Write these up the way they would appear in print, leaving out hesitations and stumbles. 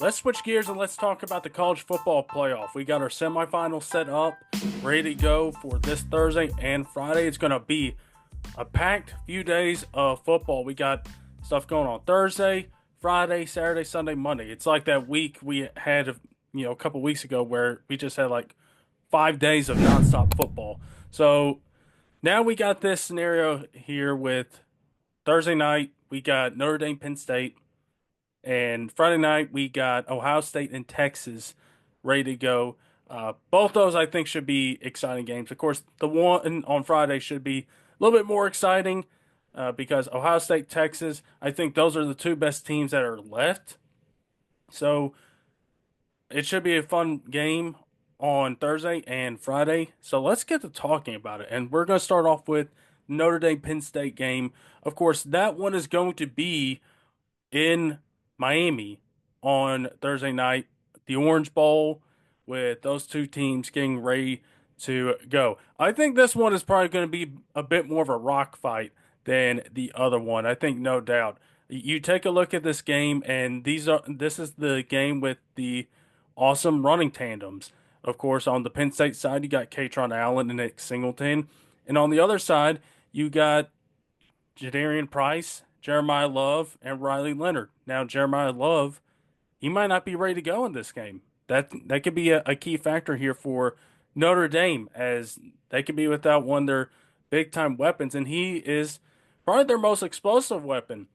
let's switch gears and let's talk about the college football playoff. We got our semifinal set up, ready to go for this Thursday and Friday. It's going to be a packed few days of football. We got stuff going on Thursday, Friday, Saturday, Sunday, Monday. It's like that week we had, a couple weeks ago where we just had like 5 days of nonstop football. So now we got this scenario here with Thursday night, we got Notre Dame, Penn State. And Friday night, we got Ohio State and Texas ready to go. Both those, I think, should be exciting games. Of course, the one on Friday should be a little bit more exciting because Ohio State, Texas, I think those are the two best teams that are left. So it should be a fun game on Thursday and Friday. So let's get to talking about it. And we're going to start off with Notre Dame, Penn State game. Of course, that one is going to be in Miami on Thursday night, the Orange Bowl, with those two teams getting ready to go. I think this one is probably going to be a bit more of a rock fight than the other one. I think no doubt. You take a look at this game, and this is the game with the awesome running tandems. Of course, on the Penn State side, you got Katron Allen and Nick Singleton, and on the other side, you got Jadarian Price, Jeremiah Love, and Riley Leonard. Now, Jeremiah Love, he might not be ready to go in this game. That could be a key factor here for Notre Dame, as they could be without one of their big time weapons, and he is probably their most explosive weapon.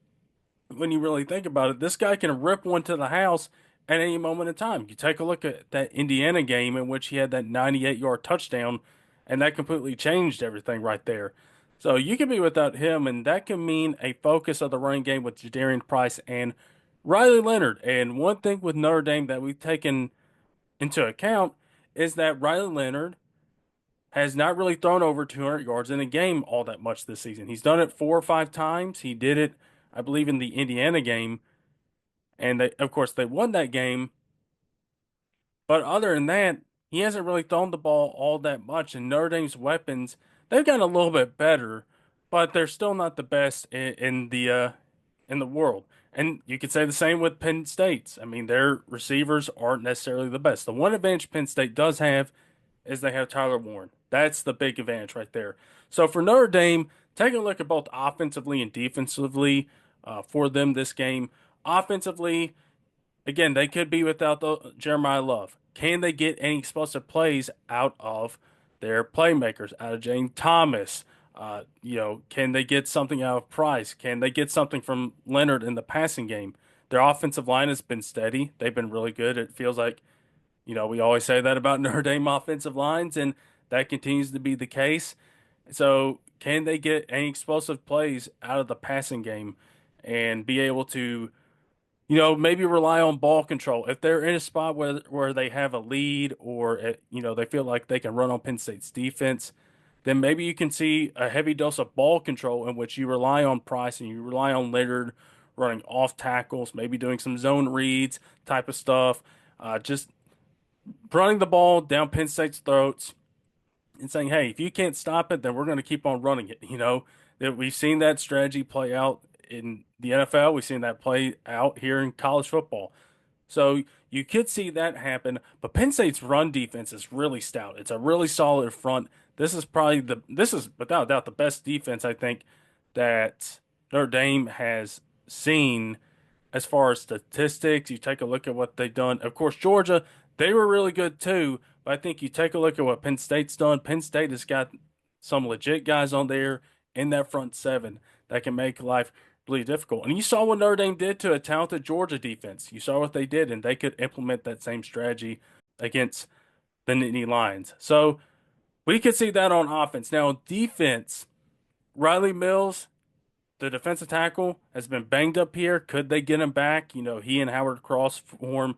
When you really think about it, this guy can rip one to the house at any moment in time. You take a look at that Indiana game in which he had that 98-yard touchdown, and that completely changed everything right there. So you can be without him, and that can mean a focus of the running game with Jadarian Price and Riley Leonard. And one thing with Notre Dame that we've taken into account is that Riley Leonard has not really thrown over 200 yards in a game all that much this season. He's done it 4 or 5 times. He did it, I believe, in the Indiana game, and of course, they won that game. But other than that, he hasn't really thrown the ball all that much. And Notre Dame's weapons, they've gotten a little bit better, but they're still not the best in the world. And you could say the same with Penn State's. I mean, their receivers aren't necessarily the best. The one advantage Penn State does have is they have Tyler Warren. That's the big advantage right there. So for Notre Dame, taking a look at both offensively and defensively for them this game. Offensively, again, they could be without the Jeremiah Love. Can they get any explosive plays out of their playmakers, out of Jane Thomas? Can they get something out of Price? Can they get something from Leonard in the passing game? Their offensive line has been steady. They've been really good. It feels like, we always say that about Notre Dame offensive lines, and that continues to be the case. So, can they get any explosive plays out of the passing game and be able to maybe rely on ball control. If they're in a spot where they have a lead or they feel like they can run on Penn State's defense, then maybe you can see a heavy dose of ball control in which you rely on Price and you rely on Leonard running off tackles, maybe doing some zone reads type of stuff, just running the ball down Penn State's throats and saying, "Hey, if you can't stop it, then we're going to keep on running it." That we've seen that strategy play out in the NFL. We've seen that play out here in college football. So you could see that happen, but Penn State's run defense is really stout. It's a really solid front. This is without a doubt the best defense I think that Notre Dame has seen as far as statistics. You take a look at what they've done. Of course, Georgia, they were really good too, but I think you take a look at what Penn State's done. Penn State has got some legit guys on there in that front seven that can make life really difficult. And you saw what Notre Dame did to a talented Georgia defense. You saw what they did, and they could implement that same strategy against the Nittany Lions. So we could see that on offense. Now, defense, Riley Mills, the defensive tackle, has been banged up here. Could they get him back? He and Howard Cross form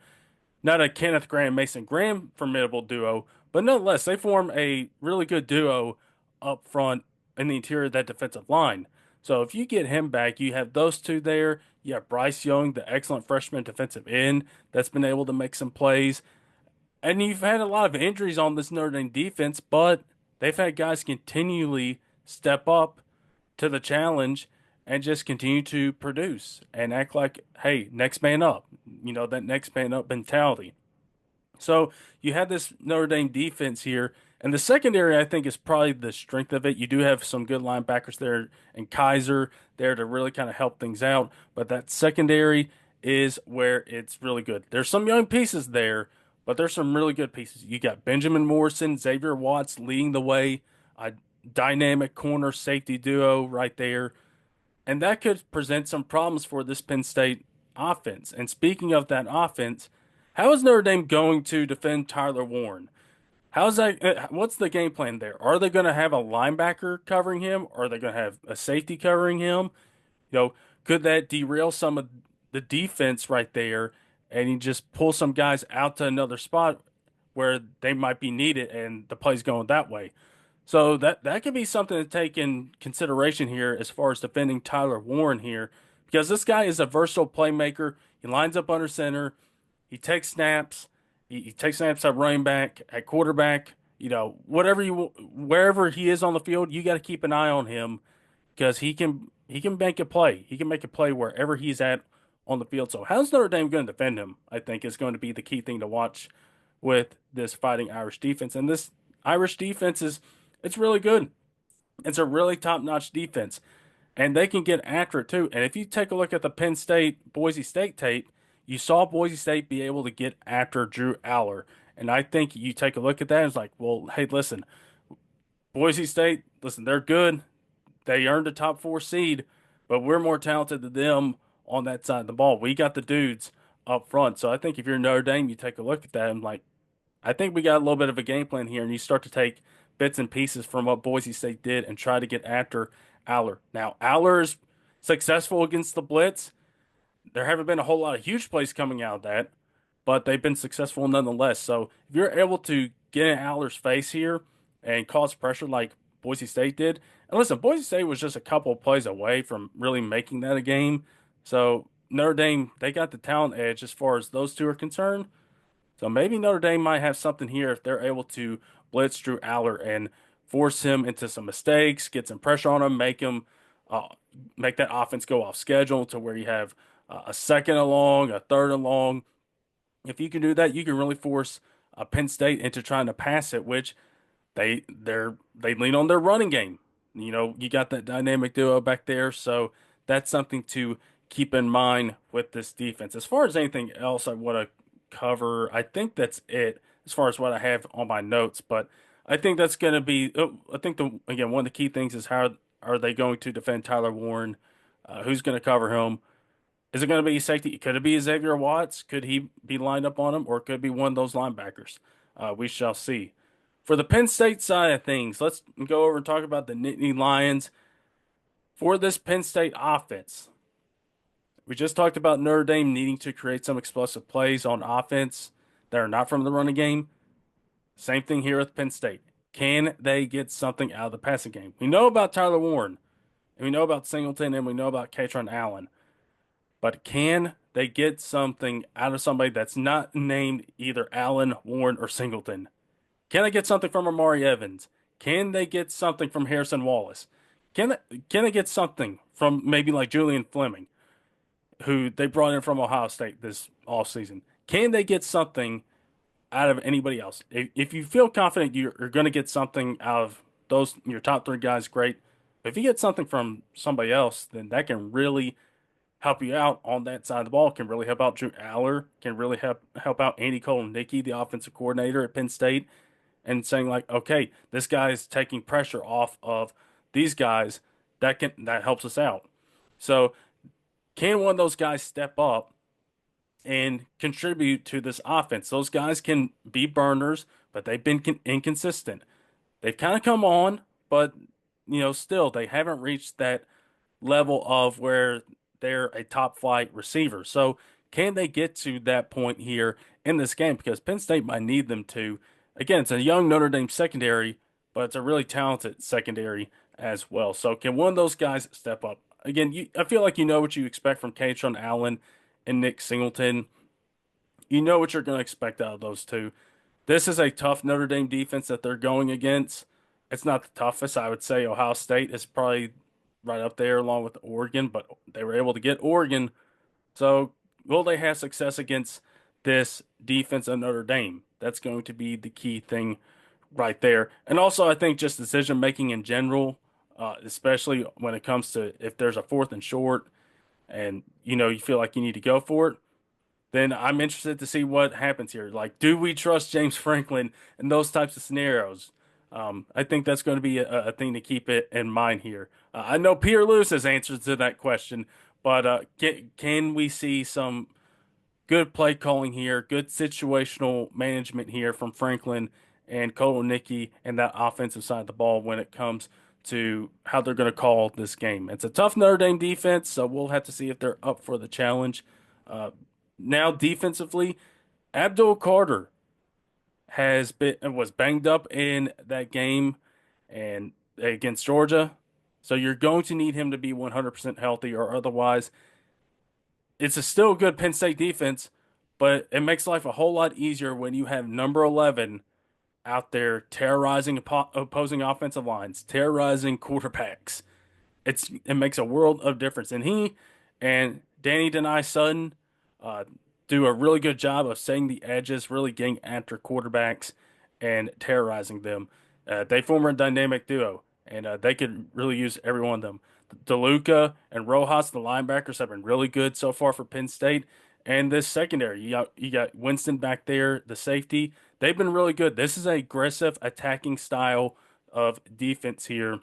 not a Kenneth Graham, Mason Graham formidable duo, but nonetheless, they form a really good duo up front in the interior of that defensive line. So if you get him back, you have those two there. You have Bryce Young, the excellent freshman defensive end that's been able to make some plays. And you've had a lot of injuries on this Notre Dame defense, but they've had guys continually step up to the challenge and just continue to produce and act like, hey, next man up. That next man up mentality. So you have this Notre Dame defense here, and the secondary I think is probably the strength of it. You do have some good linebackers there and Kaiser there to really kind of help things out, but that secondary is where it's really good. There's some young pieces there, but there's some really good pieces. You got Benjamin Morrison, Xavier Watts leading the way, a dynamic corner safety duo right there, and that could present some problems for this Penn State offense. And speaking of that offense, how is Notre Dame going to defend Tyler Warren? How's that? What's the game plan there? Are they going to have a linebacker covering him? Are they going to have a safety covering him? Could that derail some of the defense right there, and you just pull some guys out to another spot where they might be needed, and the play's going that way? So that could be something to take in consideration here as far as defending Tyler Warren here, because this guy is a versatile playmaker. He lines up under center. He takes snaps. He takes snaps at running back, at quarterback. Wherever he is on the field, you got to keep an eye on him because he can make a play. He can make a play wherever he's at on the field. So how's Notre Dame going to defend him? I think is going to be the key thing to watch with this Fighting Irish defense. And this Irish defense it's really good. It's a really top-notch defense, and they can get after it too. And if you take a look at the Penn State Boise State tape, you saw Boise State be able to get after Drew Aller. And I think you take a look at that and it's like, well, hey, listen, Boise State, listen, they're good. They earned a top four seed, but we're more talented than them on that side of the ball. We got the dudes up front. So I think if you're Notre Dame, you take a look at that and like, I think we got a little bit of a game plan here, and you start to take bits and pieces from what Boise State did and try to get after Aller. Now, Aller is successful against the blitz. There haven't been a whole lot of huge plays coming out of that, but they've been successful nonetheless. So if you're able to get in Aller's face here and cause pressure like Boise State did, and listen, Boise State was just a couple of plays away from really making that a game. So Notre Dame, they got the talent edge as far as those two are concerned. So maybe Notre Dame might have something here if they're able to blitz Drew Aller and force him into some mistakes, get some pressure on him, uh, make that offense go off schedule to where you have a second along, a third along. If you can do that, you can really force Penn State into trying to pass it, which they lean on their running game. You got that dynamic duo back there, so that's something to keep in mind with this defense. As far as anything else I want to cover, I think that's it as far as what I have on my notes. But I think that's going to be. I think again one of the key things is how are they going to defend Tyler Warren? Who's going to cover him? Is it going to be safety? Could it be Xavier Watts? Could he be lined up on him, or could it be one of those linebackers? We shall see. For the Penn State side of things, let's go over and talk about the Nittany Lions. For this Penn State offense, we just talked about Notre Dame needing to create some explosive plays on offense that are not from the running game. Same thing here with Penn State. Can they get something out of the passing game? We know about Tyler Warren, and we know about Singleton, and we know about Katron Allen. But can they get something out of somebody that's not named either Allen, Warren, or Singleton? Can they get something from Amari Evans? Can they get something from Harrison Wallace? Can they get something from maybe like Julian Fleming, who they brought in from Ohio State this offseason? Can they get something out of anybody else? If you feel confident you're going to get something out of those your top three guys, great. But if you get something from somebody else, then that can really help you out on that side of the ball. Can really help out Drew Aller. Can really help out Andy Cole-Nicky, the offensive coordinator at Penn State, and saying like, okay, this guy is taking pressure off of these guys. That helps us out. So can one of those guys step up and contribute to this offense? Those guys can be burners, but they've been inconsistent. They've kind of come on, but still they haven't reached that level of where they're a top flight receiver. So can they get to that point here in this game? Because Penn State might need them to. Again, it's a young Notre Dame secondary, but it's a really talented secondary as well. So can one of those guys step up? Again, I feel like you know what you expect from Katron Allen and Nick Singleton. You know what you're going to expect out of those two. This is a tough Notre Dame defense that they're going against. It's not the toughest. I would say Ohio State is probably right up there along with Oregon, but they were able to get Oregon. So will they have success against this defense of Notre Dame? That's going to be the key thing right there. And also, I think just decision making in general, especially when it comes to if there's a fourth and short and you feel like you need to go for it, then I'm interested to see what happens here. Like, do we trust James Franklin in those types of scenarios? I think that's going to be a thing to keep it in mind here. I know Peter Lewis has answers to that question, but can we see some good play calling here, good situational management here from Franklin and Koloniki and that offensive side of the ball when it comes to how they're going to call this game? It's a tough Notre Dame defense, so we'll have to see if they're up for the challenge. Uh, Now defensively, Abdul Carter has been was banged up in that game and against Georgia. So you're going to need him to be 100% healthy or otherwise it's a still good Penn State defense, but it makes life a whole lot easier when you have number 11 out there terrorizing opposing offensive lines, terrorizing quarterbacks. It makes a world of difference. And he and Danny Denai Sutton uh, do a really good job of setting the edges, really getting after quarterbacks and terrorizing them. They form a dynamic duo, and they could really use every one of them. DeLuca and Rojas, the linebackers, have been really good so far for Penn State. And this secondary, you got Winston back there, the safety. They've been really good. This is an aggressive attacking style of defense here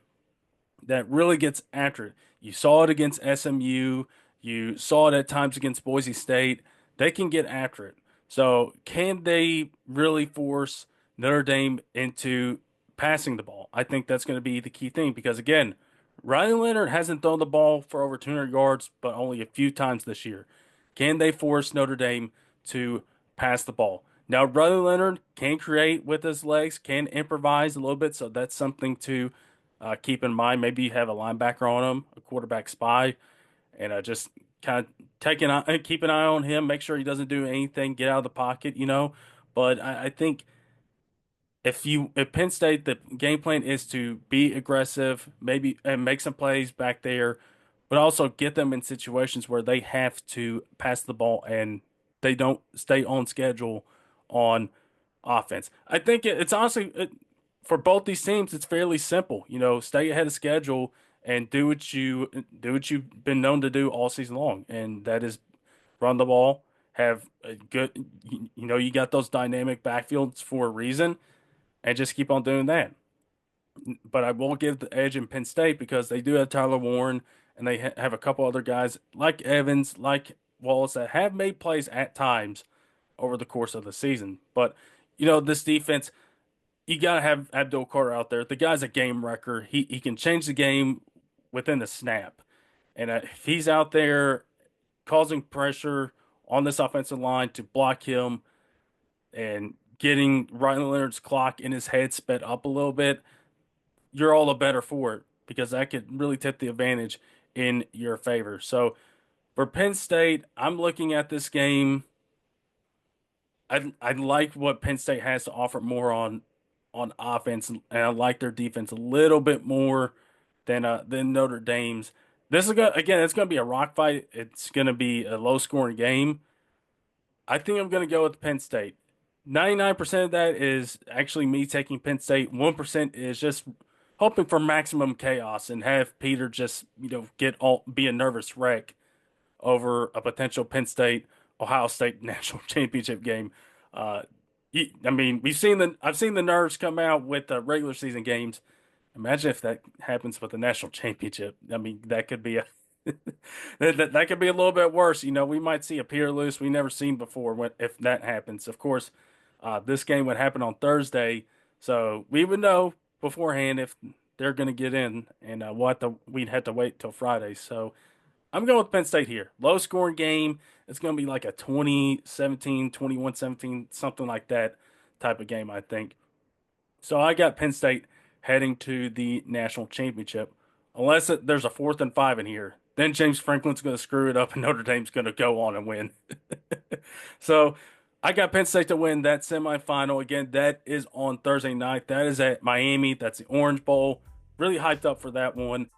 that really gets after it. You saw it against SMU. You saw it at times against Boise State. They can get after it. So, can they really force Notre Dame into passing the ball? I think that's going to be the key thing because, again, Riley Leonard hasn't thrown the ball for over 200 yards, but only a few times this year. Can they force Notre Dame to pass the ball? Now, Riley Leonard can create with his legs, can improvise a little bit, so that's something to keep in mind. Maybe you have a linebacker on him, a quarterback spy, and just kind of keep an eye on him, make sure he doesn't do anything, get out of the pocket. But I think if Penn State the game plan is to be aggressive, maybe and make some plays back there, but also get them in situations where they have to pass the ball and they don't stay on schedule on offense. I think it's honestly for both these teams, it's fairly simple. Stay ahead of schedule and do what you've been known to do all season long, and that is run the ball, have a good. You got those dynamic backfields for a reason, and just keep on doing that. But I will give the edge in Penn State because they do have Tyler Warren, and they have a couple other guys like Evans, like Wallace that have made plays at times over the course of the season. But this defense you gotta have Abdul Carter out there. The guy's a game wrecker. He can change the game within the snap, and if he's out there causing pressure on this offensive line to block him and getting Ryan Leonard's clock in his head sped up a little bit, you're all the better for it because that could really tip the advantage in your favor. So for Penn State, I'm looking at this game. I like what Penn State has to offer more on offense, and I like their defense a little bit more than Notre Dame's. This is gonna again, it's gonna be a rock fight. It's gonna be a low scoring game. I think I'm gonna go with Penn State. 99% of that is actually me taking Penn State. 1% is just hoping for maximum chaos and have Peter just get all be a nervous wreck over a potential Penn State Ohio State national championship game. Uh, I mean, I've seen the nerves come out with regular season games. Imagine if that happens with the national championship. I mean, that could be a that could be a little bit worse. We might see a Pierre Lewis we never seen before if that happens. Of course, this game would happen on Thursday, so we would know beforehand if they're going to get in, and we'd have to wait till Friday. So I'm going with Penn State here. Low scoring game. It's going to be like a 20-17, 21-17, something like that type of game, I think. So I got Penn State heading to the national championship. Unless there's a 4th and 5 in here. Then James Franklin's going to screw it up and Notre Dame's going to go on and win. So I got Penn State to win that semifinal. Again, that is on Thursday night. That is at Miami. That's the Orange Bowl. Really hyped up for that one.